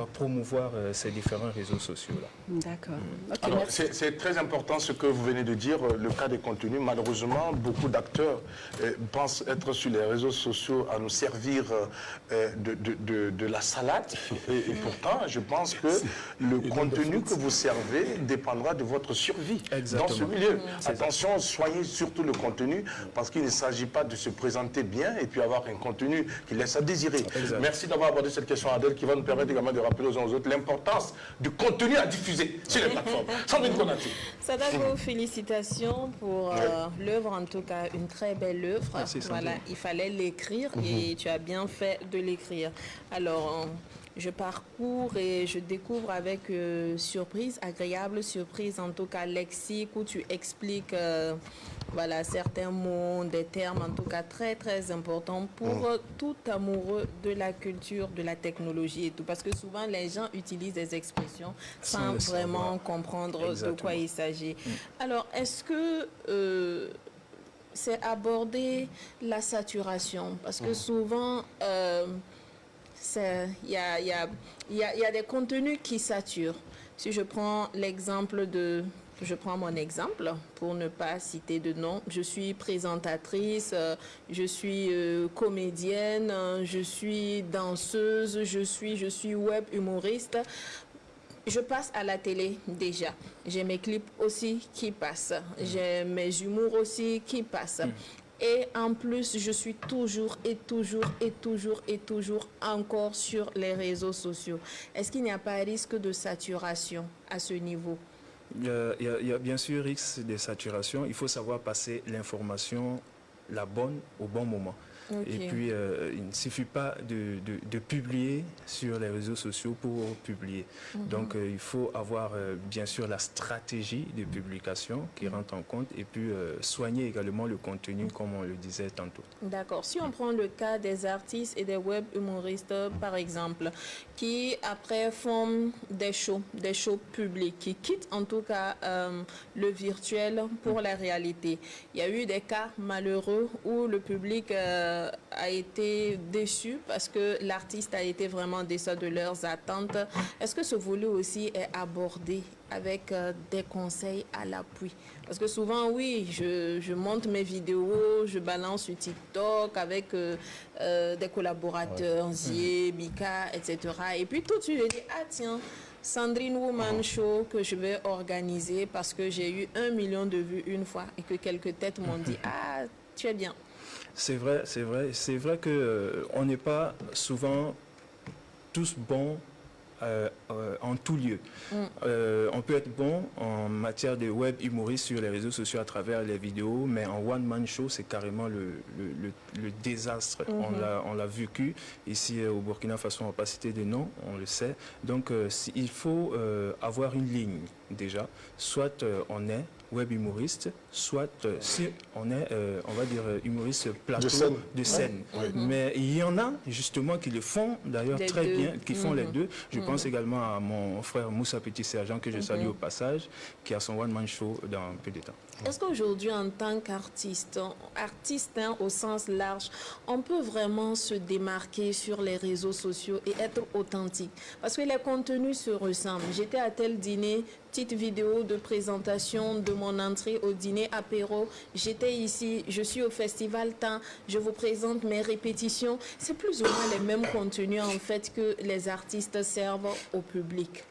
promouvoir ces différents réseaux sociaux-là. D'accord. Okay, alors, c'est très important ce que vous venez de dire, le cas des contenus. Malheureusement, beaucoup d'acteurs pensent être sur les réseaux sociaux à nous servir de la salade. Et pourtant, je pense que le contenu que vous servez dépendra de votre survie dans ce milieu. Attention, soignez surtout le contenu, parce qu'il ne s'agit pas de se présenter bien et puis avoir un contenu qui laisse à désirer. Exact. Merci d'avoir abordé cette question, Adèle, qui va nous permettre également de rappeler aux uns aux autres l'importance du contenu à diffuser sur les plateformes. Sandrine Konaté. Sadako, félicitations pour l'œuvre, en tout cas une très belle œuvre. Voilà, il fallait l'écrire et tu as bien fait de l'écrire. Alors, je parcours et je découvre avec surprise, agréable surprise, en tout cas lexique, où tu expliques voilà, certains mots, des termes, en tout cas très très importants pour tout amoureux de la culture, de la technologie et tout. Parce que souvent les gens utilisent des expressions sans vraiment comprendre de quoi il s'agit. Alors, est-ce que c'est aborder la saturation? Parce que souvent, il y a des contenus qui saturent. Si je prends l'exemple de... Je prends mon exemple pour ne pas citer de nom. Je suis présentatrice, je suis comédienne, je suis danseuse, je suis web humoriste. Je passe à la télé déjà. J'ai mes clips aussi qui passent. J'ai mes humours aussi qui passent. Et en plus, je suis toujours encore sur les réseaux sociaux. Est-ce qu'il n'y a pas risque de saturation à ce niveau? Il y a bien sûr risque de saturation. Il faut savoir passer l'information, la bonne, au bon moment. Et puis, il ne suffit pas de publier sur les réseaux sociaux pour publier. Donc, il faut avoir, bien sûr, la stratégie de publication qui rentre en compte et puis soigner également le contenu, comme on le disait tantôt. D'accord. Si on prend le cas des artistes et des web humoristes, par exemple, qui après font des shows publics, qui quittent en tout cas le virtuel pour la réalité. Il y a eu des cas malheureux où le public a été déçu parce que l'artiste a été vraiment déçu de leurs attentes. Est-ce que ce volet aussi est abordé avec des conseils à l'appui? Parce que souvent, oui, je monte mes vidéos, je balance sur TikTok avec des collaborateurs, Zie, Mika, etc. Et puis tout de suite, je dis, ah tiens, Sandrine Woman Show que je vais organiser parce que j'ai eu 1 million de vues une fois et que quelques têtes m'ont dit, ah, tu es bien. C'est vrai qu'on n'est pas souvent tous bons en tout lieu. On peut être bon en matière de web humoriste sur les réseaux sociaux à travers les vidéos, mais en one-man show, c'est carrément le désastre. On l'a vécu ici au Burkina Faso, on ne va pas citer de nom, on le sait. Donc, il faut avoir une ligne déjà. Soit on est web humoriste, soit si on est, on va dire, humoriste plateau de scène. Mais il y en a justement qui le font d'ailleurs très bien, qui font les deux. Je pense également à mon frère Moussa Petit-Sergent, que je salue au passage, qui a son one-man show dans peu de temps. Est-ce qu'aujourd'hui, en tant qu'artiste, au sens large, on peut vraiment se démarquer sur les réseaux sociaux et être authentique? Parce que les contenus se ressemblent. J'étais à tel dîner, petite vidéo de présentation de mon entrée au dîner apéro. J'étais ici, je suis au festival temps, je vous présente mes répétitions. C'est plus ou moins les mêmes contenus en fait que les artistes servent au public.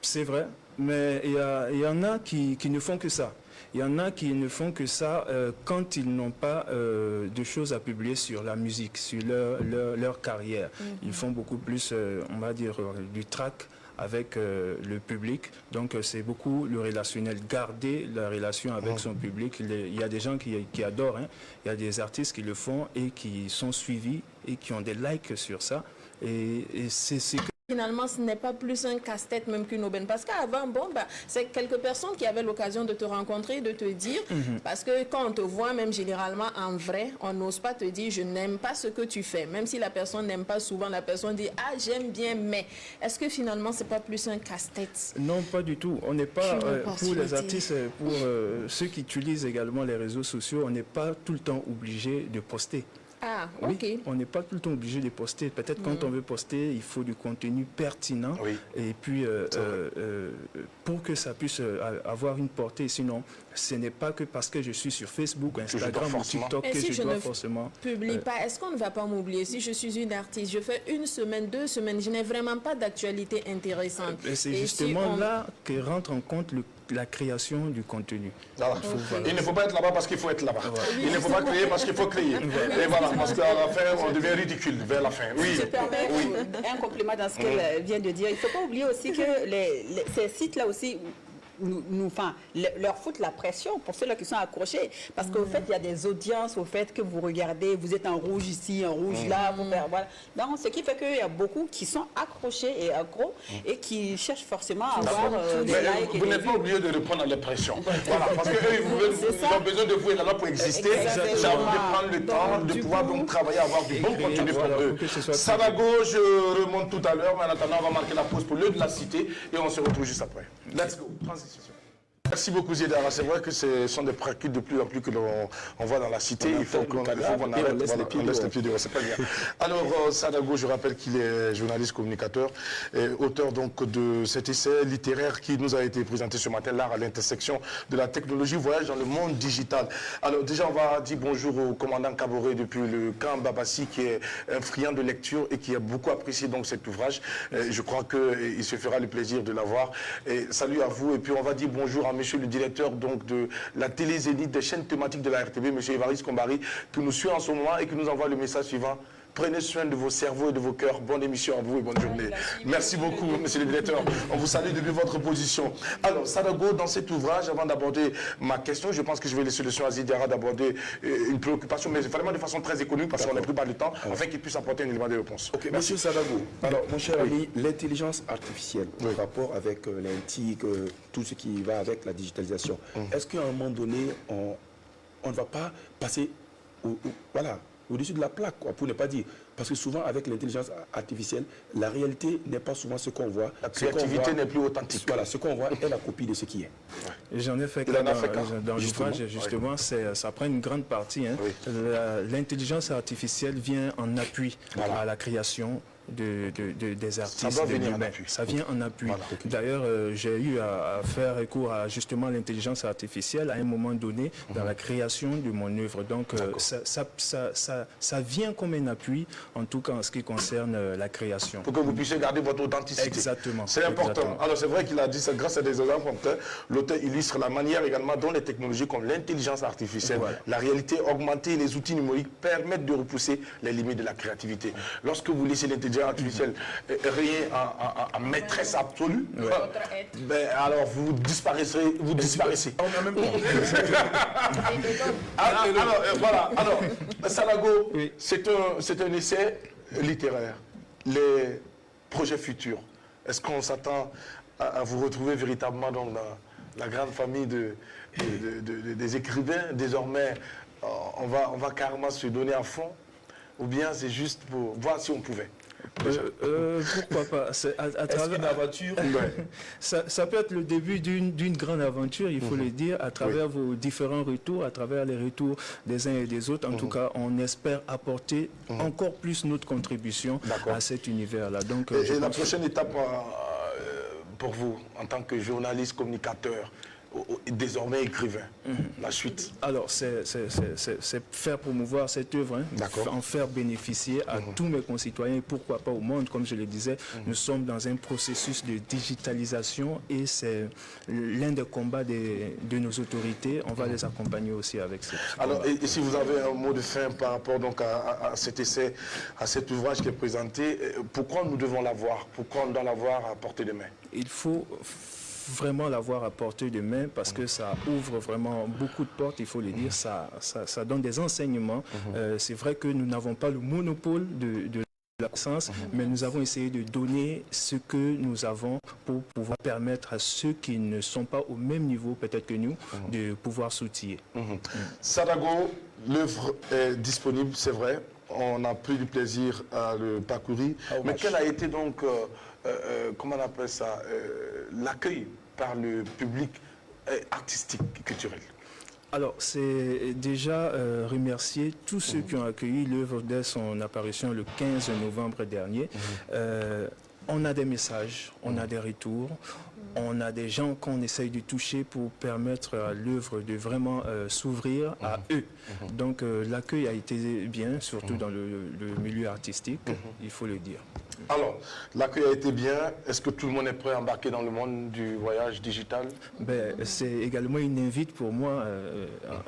C'est vrai, mais il y en a qui ne font que ça. Il y en a qui ne font que ça quand ils n'ont pas de choses à publier sur la musique, sur leur carrière. Ils font beaucoup plus, on va dire, du track avec le public. Donc, c'est beaucoup le relationnel, garder la relation avec son public. Il y a des gens qui adorent, hein. Il y a des artistes qui le font et qui sont suivis et qui ont des likes sur ça. Et c'est que... Finalement, ce n'est pas plus un casse-tête même qu'une aubaine. Parce qu'avant, bon, bah, c'est quelques personnes qui avaient l'occasion de te rencontrer, de te dire, parce que quand on te voit, même généralement en vrai, on n'ose pas te dire, je n'aime pas ce que tu fais. Même si la personne n'aime pas souvent, la personne dit, ah, j'aime bien, mais est-ce que finalement, c'est pas plus un casse-tête? Non, pas du tout. On n'est pas, pour les artistes, pour ceux qui utilisent également les réseaux sociaux, on n'est pas tout le temps obligé de poster. Ah, Oui, ok. on n'est pas tout le temps obligé de poster. Peut-être quand on veut poster, il faut du contenu pertinent. Oui. Et puis, pour que ça puisse avoir une portée, sinon, ce n'est pas que parce que je suis sur Facebook, Instagram ou TikTok Et que si je je dois ne forcément... publie pas, est-ce qu'on ne va pas m'oublier? Si je suis une artiste, je fais 1 semaine, 2 semaines, je n'ai vraiment pas d'actualité intéressante. Et c'est Et justement si on- là que rentre en compte la création du contenu. Voilà. Ok. Il ne faut pas être là-bas parce qu'il faut être là-bas. Il ne faut pas créer parce qu'il faut créer. Et voilà, parce qu'à la fin, on devient ridicule vers la fin. Oui. Je permets un complément dans ce qu'elle vient de dire. Il ne faut pas oublier aussi que ces sites-là aussi leur foutent la pression pour ceux-là qui sont accrochés. Parce qu'au fait, il y a des audiences au fait que vous regardez, vous êtes en rouge ici, en rouge là, voilà. Donc, ce qui fait qu'il y a beaucoup qui sont accrochés et accros et qui cherchent forcément à avoir des Mais likes et vous des n'êtes pas vues. obligé de répondre à la pression. Voilà, parce qu'eux, ils ont besoin de vous être là pour exister. Exactement. Ça vous de prendre le temps de pouvoir donc travailler, avoir du bon contenu pour voilà, eux. pour que ce soit Sadago, je remonte tout à l'heure, mais en attendant, on va marquer la pause pour l'heure de la cité et on se retrouve juste après. Let's go. Transition. Merci beaucoup Zédara. C'est vrai que ce sont des pratiques de plus en plus que l'on voit dans la cité. Il faut qu'on arrête, voilà, on laisse les pieds dehors, c'est pas bien. Alors Sadago, je rappelle qu'il est journaliste communicateur, et auteur donc de cet essai littéraire qui nous a été présenté ce matin, l'art à l'intersection de la technologie, voyage dans le monde digital. Alors déjà on va dire bonjour au commandant Kaboré depuis le camp Babassi qui est un friand de lecture et qui a beaucoup apprécié donc cet ouvrage. Je crois qu'il se fera le plaisir de l'avoir. Et salut à vous et puis on va dire bonjour à monsieur le directeur donc, de la télé Zénith, des chaînes thématiques de la RTB, monsieur Évariste Kombari, qui nous suit en ce moment et qui nous envoie le message suivant. Prenez soin de vos cerveaux et de vos cœurs. Bonne émission à vous et bonne journée. Merci beaucoup, monsieur le directeur. On vous salue depuis votre position. Alors, Sadago, dans cet ouvrage, avant d'aborder ma question, je pense que je vais laisser le soin à Zidiara d'aborder une préoccupation, mais vraiment de façon très économique, parce qu'on n'a plus pas de temps, afin qu'il puisse apporter un élément de réponse. Ok, monsieur Sadago. Alors, mon cher ami, l'intelligence artificielle, en rapport avec l'INTIC, tout ce qui va avec la digitalisation, est-ce qu'à un moment donné, on ne va pas passer au-dessus de la plaque, quoi, pour ne pas dire. Parce que souvent, avec l'intelligence artificielle, la réalité n'est pas souvent ce qu'on voit. La créativité n'est plus authentique. Voilà, ce qu'on voit est la copie de ce qui est. J'en ai fait dans l'ouvrage, justement, ça prend une grande partie. Hein. Oui. L'intelligence artificielle vient en appui à la création des artistes. Ça doit venir en humains. appui. Ça vient en appui. Voilà. D'ailleurs, j'ai eu à faire recours à justement l'intelligence artificielle à un moment donné dans la création de mon œuvre. Donc, ça vient comme un appui, en tout cas en ce qui concerne la création. Pour que vous puissiez garder votre authenticité. Exactement. C'est important. Exactement. Alors c'est vrai qu'il a dit ça grâce à des exemples. L'auteur illustre la manière également dont les technologies comme l'intelligence artificielle, la réalité augmentée et les outils numériques permettent de repousser les limites de la créativité. Lorsque vous laissez l'intelligence artificielle rien en maîtresse absolue, ben, alors vous disparaissez. Voilà. Alors, Sadago, c'est un essai littéraire. Les projets futurs. Est-ce qu'on s'attend à vous retrouver véritablement dans la grande famille des écrivains? Désormais, on va carrément se donner à fond, ou bien c'est juste pour voir si on pouvait? Pourquoi pas? À travers une aventure ça peut être le début d'une grande aventure, il faut le dire, à travers vos différents retours, à travers les retours des uns et des autres. En tout cas, on espère apporter encore plus notre contribution à cet univers-là. Donc, et la prochaine étape pour vous, en tant que journaliste, communicateur, désormais écrivain, la suite? Alors, c'est faire promouvoir cette œuvre, en faire bénéficier à tous mes concitoyens et pourquoi pas au monde. Comme je le disais, nous sommes dans un processus de digitalisation et c'est l'un des combats de nos autorités. On va les accompagner aussi avec ce Alors, et si vous avez un mot de fin par rapport donc à cet essai, à cet ouvrage qui est présenté, pourquoi nous devons l'avoir? Pourquoi on doit l'avoir à portée de main? Il faut vraiment l'avoir à portée de main parce que ça ouvre vraiment beaucoup de portes, il faut le dire, ça donne des enseignements. C'est vrai que nous n'avons pas le monopole de la connaissance, mais nous avons essayé de donner ce que nous avons pour pouvoir permettre à ceux qui ne sont pas au même niveau peut-être que nous de pouvoir s'outiller. Sadago, l'œuvre est disponible, c'est vrai. On a pris du plaisir à le parcourir. Mais quel a été donc, comment on appelle ça, l'accueil par le public artistique, culturel? Alors, c'est déjà remercier tous ceux qui ont accueilli l'œuvre dès son apparition le 15 novembre dernier. On a des messages, on a des retours, on a des gens qu'on essaye de toucher pour permettre à l'œuvre de vraiment s'ouvrir à eux. Donc, l'accueil a été bien, surtout dans le milieu artistique, il faut le dire. Alors, l'accueil a été bien. Est-ce que tout le monde est prêt à embarquer dans le monde du voyage digital? Ben, c'est également une invite pour moi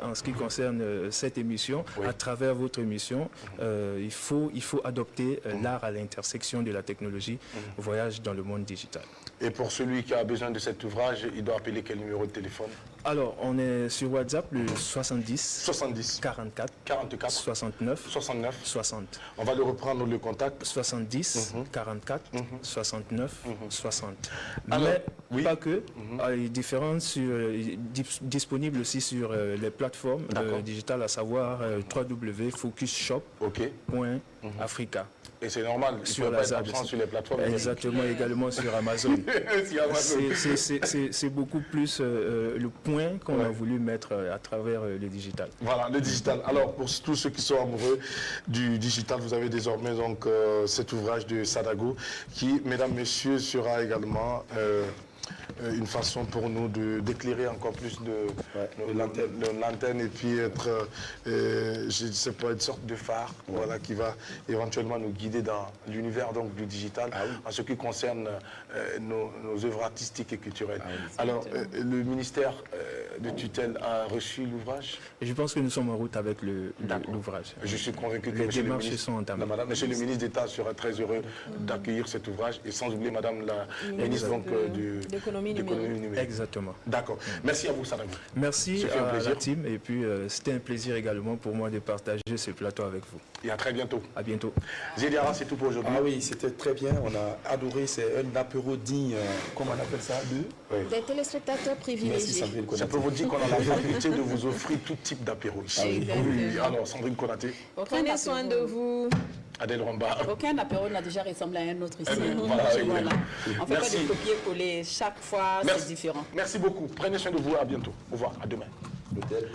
en ce qui concerne cette émission. Oui. À travers votre émission, il faut adopter l'art à l'intersection de la technologie, voyage dans le monde digital. Et pour celui qui a besoin de cet ouvrage, il doit appeler quel numéro de téléphone? Alors, on est sur WhatsApp, le 70 70 44 44 69 69. 60. On va le reprendre le contact. 70 44 69 60. Alors, Mais oui. pas que, il est différent disponible aussi sur les plateformes digitales, à savoir www.focusshop.africa. Et c'est normal, il Sur ne peut la pas être ZAD absent aussi. sur les plateformes. Exactement, également sur Amazon. Sur Amazon. C'est beaucoup plus le point qu'on a voulu mettre à travers le digital. Voilà, le digital. Alors, pour tous ceux qui sont amoureux du digital, vous avez désormais donc cet ouvrage de Sadago qui, mesdames, messieurs, sera également une façon pour nous d'éclairer encore plus de l'antenne et puis être, je sais pas, une sorte de phare voilà, qui va éventuellement nous guider dans l'univers donc du digital en ce qui concerne nos œuvres artistiques et culturelles. Alors, le ministère de tutelle a reçu l'ouvrage? Et je pense que nous sommes en route avec l'ouvrage. Je suis convaincu que les monsieur démarches le ministre, sont entamées. monsieur le ministre d'État sera très heureux d'accueillir cet ouvrage et sans oublier madame la ministre donc, de l'économie numérique. Exactement. D'accord. Merci à vous, Sadago. Merci à la team et puis c'était un plaisir également pour moi de partager ce plateau avec vous. Et à très bientôt. À bientôt. Zéliara, c'est tout pour aujourd'hui. Ah oui, c'était très bien, on a adoré, c'est un apéro digne, comment on appelle ça, Des téléspectateurs Merci privilégiés. Sandrine Ça Konaté. peut vous dire qu'on a la faculté de vous offrir tout type d'apéro ici. Exactement. Oui, alors Sandrine Konaté, Prenez soin de vous. Adèle Romba. Aucun apéro n'a déjà ressemblé à un autre ici. Voilà, oui. Voilà. On ne fait pas Merci. de copier-coller. Chaque fois, c'est différent. Merci beaucoup. Prenez soin de vous. À bientôt. Au revoir. À demain. Le tel,